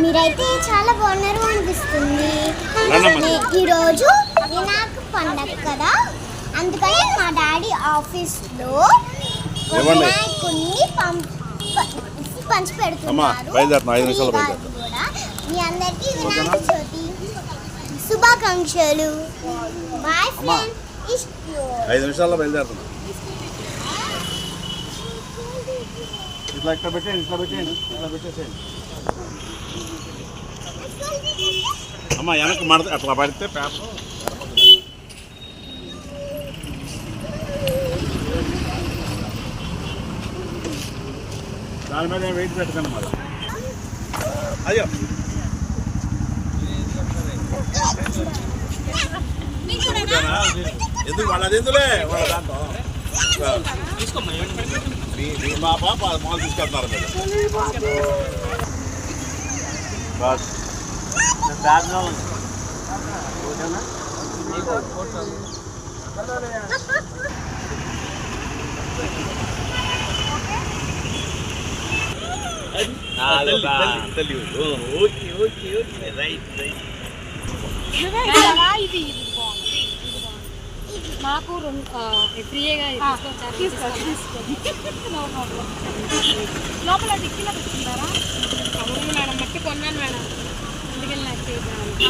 మీరైతే చాలా బాగున్నారు అనిపిస్తుంది. ఈరోజు వినాయక పండగ కదా, అందుకని మా డాడీ ఆఫీస్లో వినాయకుడిని పంచి పెడుతున్నారు. మీ అందరికీ వినాయక చవితి శుభాకాంక్షలు. Boy friend. 5 నిమిషాల్లో బయలుదేరుతున్నాం. ఇట్లా పెట్టేసేయండి. అమ్మ వెనక్కి మడత అట్లా పడితే పేపర్ దాని మీద వెయిట్ పెట్టకండి మళ్ళీ. అయ్యో ఎందుకు వాళ్ళ అది ఎందులే వాళ్ళ దాంట్లో మా పాప మాలు తీసుకెళ్తున్నారు మీరు. బస్ నాకు ఫ్రీగా లోపల డిక్కీలో పెట్టుకుంటారా? అవును మేడం, మట్టి కొన్నాను మేడం, అందుకని నాకు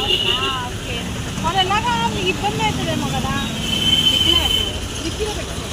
ఓకే. వాళ్ళు ఎలాగా మీకు ఇబ్బంది అవుతుందేమో కదా, డిక్కీలో పెట్టారు.